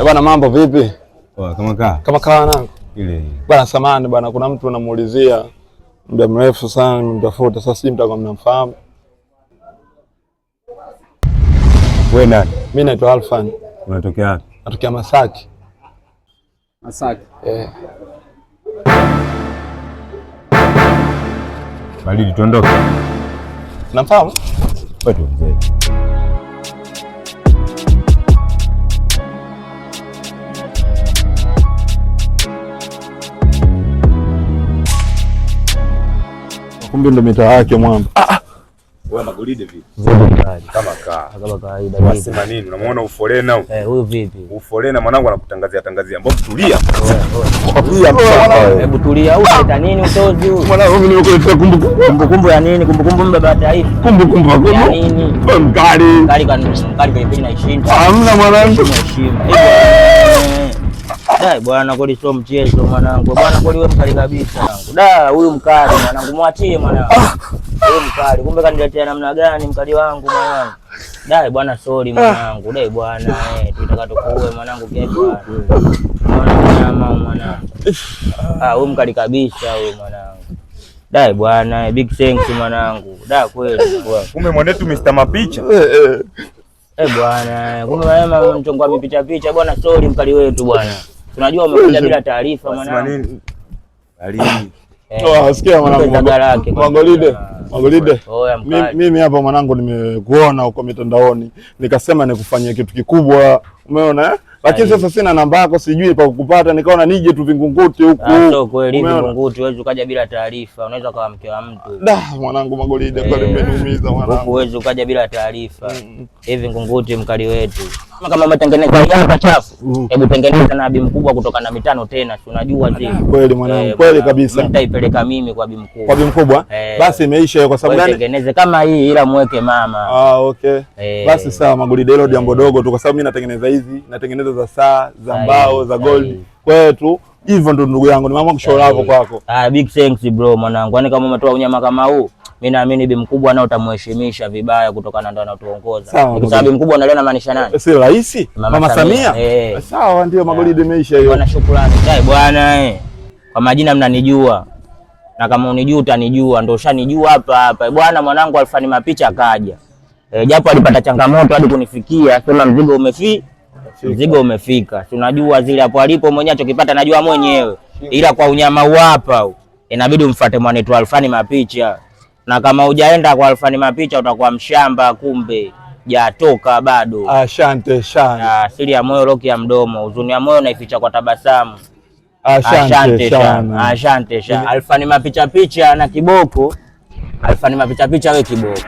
Bwana mambo vipi? Poa, kama kaa nangu. Ile. Bwana samani bwana, kuna mtu anamuulizia muda mrefu sana nimtafuta, sasa sijui mtakuwa mnamfahamu. Wewe nani? Mimi naitwa Alfan. Unatokea wapi? Natokea Masaki. Masaki? Baridi tuondoke. Namfahamu? Wewe mzee. Kumbe ndo mitaa yake mwamba. Wewe Magolide vipi? Kama kawaida. Unasema nini? Unamuona ufolena huyu? Huyu vipi? Ufolena mwanangu anakutangazia. Mbona tulia? Hebu tulia, au unaita nini utozi huyu? Mwanangu mimi nimekuletea kumbukumbu ya nini? Kumbukumbu mbeba taifa. Kumbukumbu ya nini? Mkali kali na ishinda. Hamna mwanangu. Dai bwana, kweli sio mchezo mwanangu. Bwana kweli wewe mkali kabisa mwanangu. Da, huyu mkali mwanangu, mwachie mwanangu. Huyu mkali, kumbe kaniletea namna gani mkali wangu mwanangu. Dai bwana, sorry mwanangu. Dai bwana, tunataka tukuue mwanangu kwa bwana. Mwanangu. Huyu mkali kabisa huyu mwanangu. Dai bwana, big thanks mwanangu. Da kweli. Kumbe mwanetu Mr. Mapicha. Bwana, kumbe wewe mchongo wa picha bwana, sorry mkali wetu bwana. Tunajua umekuja bila taarifa mwanangu. Sikia mwanangu. Magolide. Mimi hapa mwanangu nimekuona huko mitandaoni. Nikasema nikufanyie kitu kikubwa. Umeona eh? Lakini sasa sina namba yako, sijui pa kukupata, nikaona nije tu Vingunguti huku. Sio kweli Vingunguti, wewe ukaja bila taarifa, unaweza kuwa mke wa mtu. Da, mwanangu Magolide, kweli umeniumiza mwanangu. Wewe ukaja bila taarifa. Hivi Vingunguti mkali wetu. Kama umetengeneza hapa chafu, hebu tengeneza na bi mkubwa kutoka na mitano tena, si unajua zile. Kweli mwanangu, kweli kabisa. Nitaipeleka mimi kwa bi mkubwa. Kwa bi mkubwa? Basi imeisha hiyo. Kwa sababu gani? Tengeneze kama hii ila muweke mama. Okay. Basi sawa Magolide, hilo jambo dogo tu, kwa sababu mimi natengeneza hizi, natengeneza za saa, za mbao, za gold. Kwetu hivyo ndo ndugu yangu, nimeamua kushauri hapo kwako. Big thanks bro mwanangu. Yaani kama umetoa unyama kama huu, mimi naamini bi mkubwa nao utamheshimisha vibaya kutokana ndo anatuongoza. Kwa sababu bi mkubwa unaliona maanisha nani? Si rais? Mama Samia. Sawa ndio Magolide, imeisha hiyo. Bwana shukrani. Dai bwana kwa majina mnanijua. Na kama unijua utanijua, ndio ushanijua hapa. Bwana mwanangu Alfani Mapicha akaja. Japo alipata changamoto hadi kunifikia, sema mzigo umefika. Tunajua zile hapo alipo mwenyewe achokipata najua mwenyewe. Ila kwa unyama hapa inabidi umfuate mwanetu Alfani Mapicha. Na kama hujaenda kwa Alfani Mapicha utakuwa mshamba, kumbe hajatoka bado. Asante sana. Siri ya moyo roki ya mdomo, huzuni ya moyo naificha kwa tabasamu. Asante sana. Asante sana. Alfani Mapicha na kiboko. Alfani Mapicha wewe kiboko.